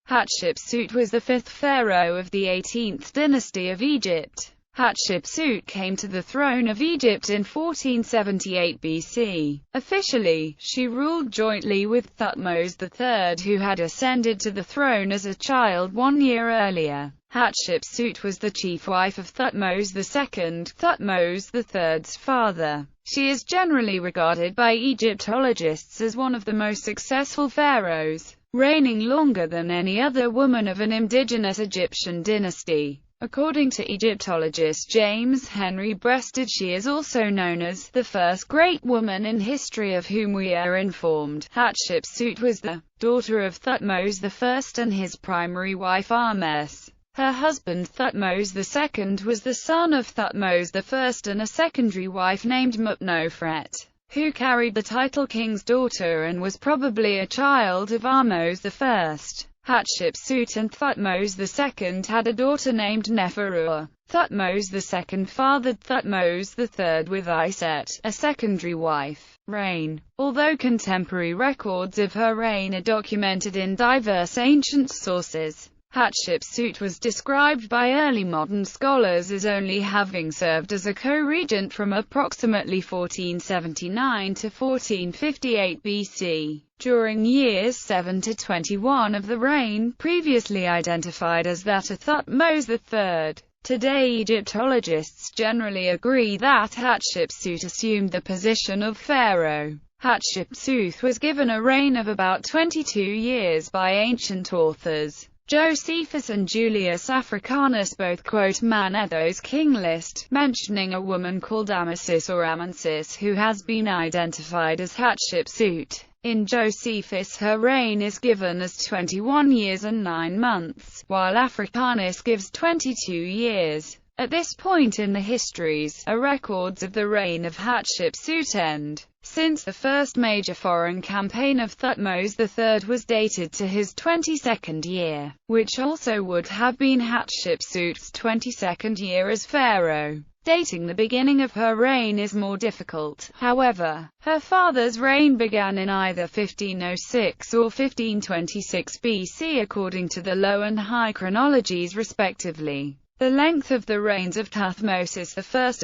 Hatshepsut was the fifth pharaoh of the 18th dynasty of Egypt. Hatshepsut came to the throne of Egypt in 1478 BC. Officially, she ruled jointly with Thutmose III, who had ascended to the throne as a child 1 year earlier. Hatshepsut was the chief wife of Thutmose II, Thutmose III's father. She is generally regarded by Egyptologists as one of the most successful pharaohs, reigning longer than any other woman of an indigenous Egyptian dynasty. According to Egyptologist James Henry Breasted, she is also known as the first great woman in history of whom we are informed. Hatshepsut was the daughter of Thutmose I and his primary wife Ahmes. Her husband Thutmose II was the son of Thutmose I and a secondary wife named Mutnofret, who carried the title king's daughter and was probably a child of Ahmes I. Hatshepsut and Thutmose II had a daughter named Neferua. Thutmose II fathered Thutmose III with Iset, a secondary wife. Reign. Although contemporary records of her reign are documented in diverse ancient sources, Hatshepsut was described by early modern scholars as only having served as a co-regent from approximately 1479 to 1458 BC. During years 7 to 21 of the reign, previously identified as that of Thutmose III. Today Egyptologists generally agree that Hatshepsut assumed the position of pharaoh. Hatshepsut was given a reign of about 22 years by ancient authors. Josephus and Julius Africanus both quote Manetho's king list, mentioning a woman called Amasis or Amansis who has been identified as Hatshepsut. In Josephus her reign is given as 21 years and 9 months, while Africanus gives 22 years. At this point in the histories, records of the reign of Hatshepsut end, since the first major foreign campaign of Thutmose III was dated to his 22nd year, which also would have been Hatshepsut's 22nd year as pharaoh. Dating the beginning of her reign is more difficult, however. Her father's reign began in either 1506 or 1526 BC according to the Low and High chronologies respectively. The length of the reigns of Thutmose I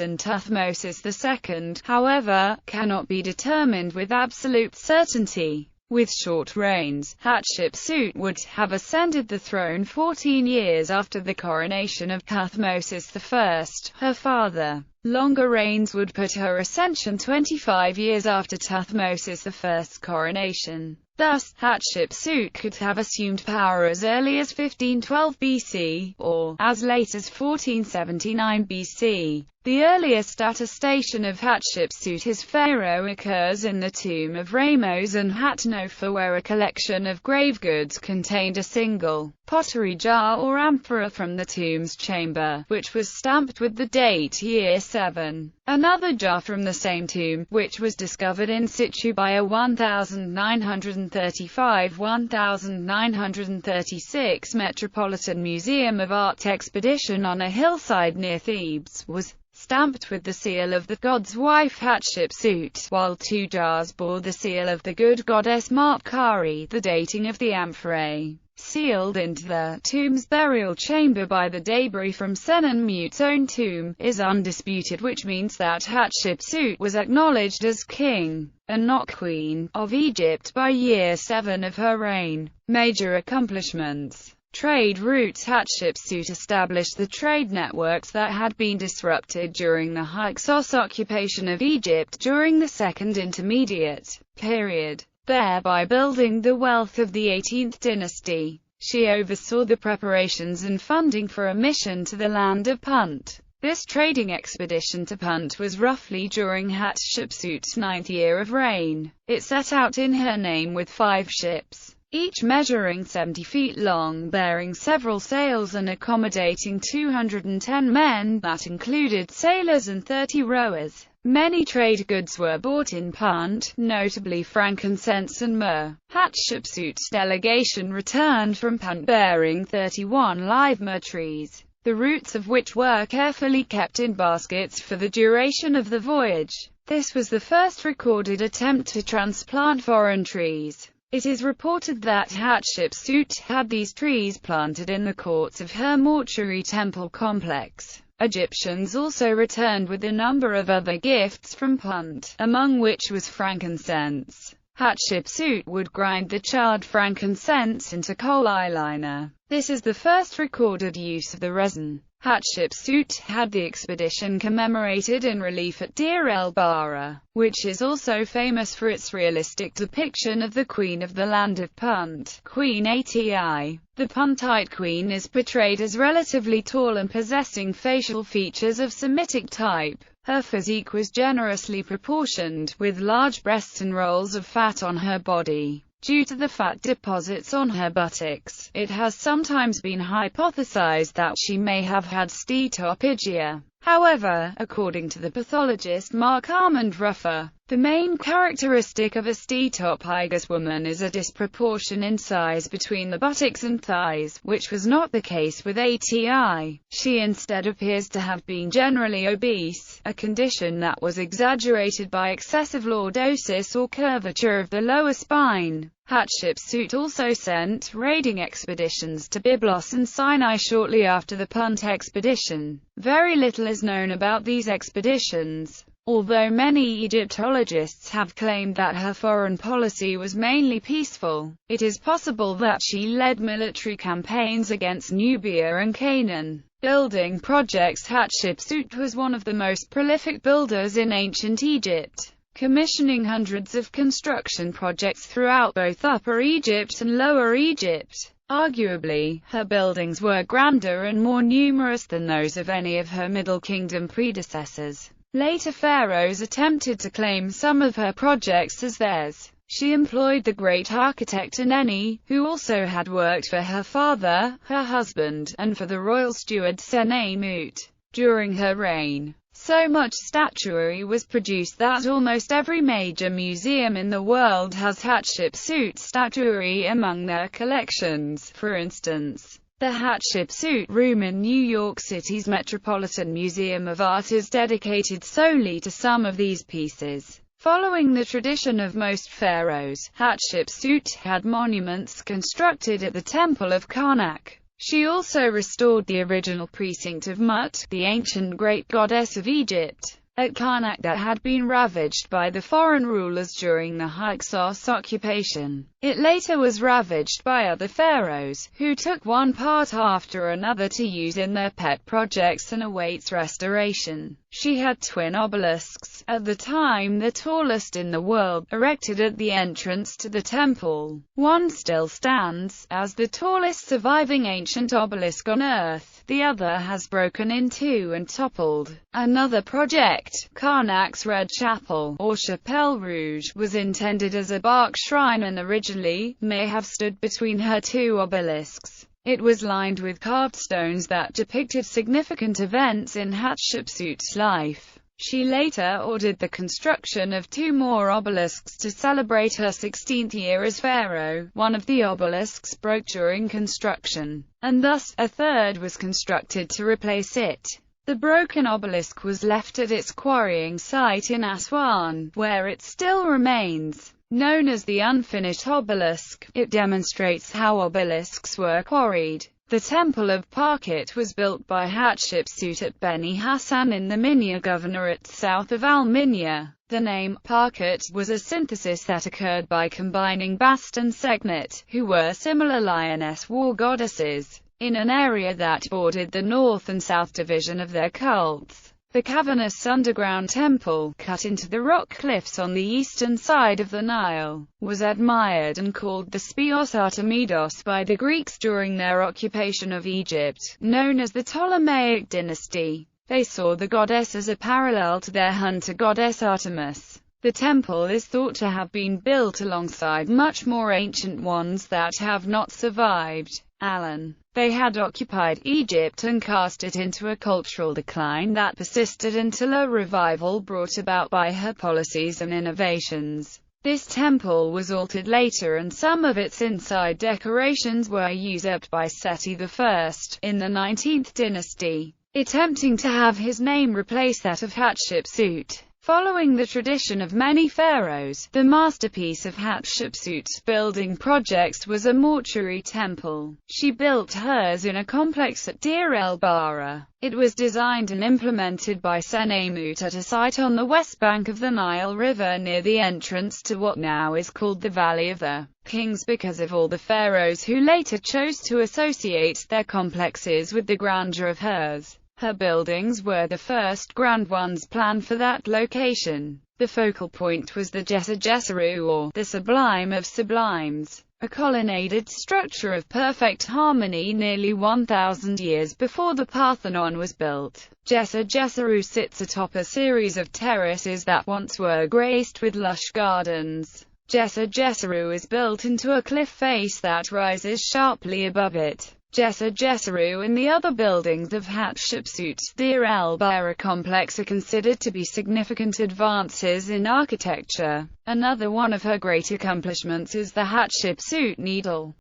and Thutmose II, however, cannot be determined with absolute certainty. With short reigns, Hatshepsut would have ascended the throne 14 years after the coronation of Thutmose I, her father. Longer reigns would put her ascension 25 years after Thutmose I's coronation. Thus, Hatshepsut could have assumed power as early as 1512 BC, or as late as 1479 BC. The earliest attestation of Hatshepsut as pharaoh occurs in the tomb of Ramos and Hatnofa, where a collection of grave goods contained a single pottery jar or amphora from the tomb's chamber, which was stamped with the date year 7. Another jar from the same tomb, which was discovered in situ by a 1935–1936 Metropolitan Museum of Art expedition on a hillside near Thebes, was stamped with the seal of the god's wife Hatshepsut, while 2 jars bore the seal of the good goddess Mapkari. The dating of the amphorae, sealed into the tomb's burial chamber by the debris from Senenmut's own tomb, is undisputed, which means that Hatshepsut was acknowledged as king, and not queen, of Egypt by year 7 of her reign. Major accomplishments. Trade routes. Hatshepsut established the trade networks that had been disrupted during the Hyksos occupation of Egypt during the Second Intermediate period, thereby building the wealth of the 18th dynasty. She oversaw the preparations and funding for a mission to the land of Punt. This trading expedition to Punt was roughly during Hatshepsut's 9th year of reign. It set out in her name with 5 ships, each measuring 70 feet long, bearing several sails and accommodating 210 men, that included sailors and 30 rowers. Many trade goods were bought in Punt, notably frankincense and myrrh. Hatshepsut's delegation returned from Punt bearing 31 live myrrh trees, the roots of which were carefully kept in baskets for the duration of the voyage. This was the first recorded attempt to transplant foreign trees. It is reported that Hatshepsut had these trees planted in the courts of her mortuary temple complex. Egyptians also returned with a number of other gifts from Punt, among which was frankincense. Hatshepsut would grind the charred frankincense into coal eyeliner. This is the first recorded use of the resin. Hatshepsut had the expedition commemorated in relief at Deir el-Bahra, which is also famous for its realistic depiction of the queen of the land of Punt, Queen Ati. The Puntite queen is portrayed as relatively tall and possessing facial features of Semitic type. Her physique was generously proportioned, with large breasts and rolls of fat on her body. Due to the fat deposits on her buttocks, it has sometimes been hypothesized that she may have had steatopygia. However, according to the pathologist Mark Armand Ruffer, the main characteristic of a steatopygous woman is a disproportion in size between the buttocks and thighs, which was not the case with Ati. She instead appears to have been generally obese, a condition that was exaggerated by excessive lordosis or curvature of the lower spine. Hatshepsut also sent raiding expeditions to Byblos and Sinai shortly after the Punt expedition. Very little is known about these expeditions. Although many Egyptologists have claimed that her foreign policy was mainly peaceful, it is possible that she led military campaigns against Nubia and Canaan. Building projects. Hatshepsut was one of the most prolific builders in ancient Egypt, commissioning hundreds of construction projects throughout both Upper Egypt and Lower Egypt. Arguably, her buildings were grander and more numerous than those of any of her Middle Kingdom predecessors. Later pharaohs attempted to claim some of her projects as theirs. She employed the great architect Aneni, who also had worked for her father, her husband, and for the royal steward Senenmut. During her reign, so much statuary was produced that almost every major museum in the world has Hatshepsut statuary among their collections. For instance, the Hatshepsut Room in New York City's Metropolitan Museum of Art is dedicated solely to some of these pieces. Following the tradition of most pharaohs, Hatshepsut had monuments constructed at the Temple of Karnak. She also restored the original precinct of Mut, the ancient great goddess of Egypt, at Karnak that had been ravaged by the foreign rulers during the Hyksos occupation. It later was ravaged by other pharaohs, who took one part after another to use in their pet projects and awaits restoration. She had twin obelisks, at the time the tallest in the world, erected at the entrance to the temple. One still stands, as the tallest surviving ancient obelisk on Earth. The other has broken in two and toppled. Another project, Karnak's Red Chapel, or Chapelle Rouge, was intended as a bark shrine and originally may have stood between her two obelisks. It was lined with carved stones that depicted significant events in Hatshepsut's life. She later ordered the construction of two more obelisks to celebrate her 16th year as pharaoh. One of the obelisks broke during construction, and thus, a third was constructed to replace it. The broken obelisk was left at its quarrying site in Aswan, where it still remains. Known as the unfinished obelisk, it demonstrates how obelisks were quarried. The Temple of Parkit was built by Hatshepsut at Beni Hassan in the Minya Governorate south of Al-Minya. The name Parkit was a synthesis that occurred by combining Bast and Seknet, who were similar lioness war goddesses, in an area that bordered the north and south division of their cults. The cavernous underground temple, cut into the rock cliffs on the eastern side of the Nile, was admired and called the Speos Artemidos by the Greeks during their occupation of Egypt, known as the Ptolemaic dynasty. They saw the goddess as a parallel to their hunter goddess Artemis. The temple is thought to have been built alongside much more ancient ones that have not survived. Allen. They had occupied Egypt and cast it into a cultural decline that persisted until a revival brought about by her policies and innovations. This temple was altered later and some of its inside decorations were usurped by Seti I in the 19th dynasty, attempting to have his name replace that of Hatshepsut. Following the tradition of many pharaohs, the masterpiece of Hatshepsut's building projects was a mortuary temple. She built hers in a complex at Deir el-Bahra. It was designed and implemented by Senenmut at a site on the west bank of the Nile River near the entrance to what now is called the Valley of the Kings because of all the pharaohs who later chose to associate their complexes with the grandeur of hers. Her buildings were the first grand ones planned for that location. The focal point was the Djeser or the Sublime of Sublimes, a colonnaded structure of perfect harmony nearly 1,000 years before the Parthenon was built. Djeser sits atop a series of terraces that once were graced with lush gardens. Djeser is built into a cliff face that rises sharply above it. Djeser and the other buildings of Hatshepsut's Deir el-Bahra complex are considered to be significant advances in architecture. Another one of her great accomplishments is the Hatshepsut Needle.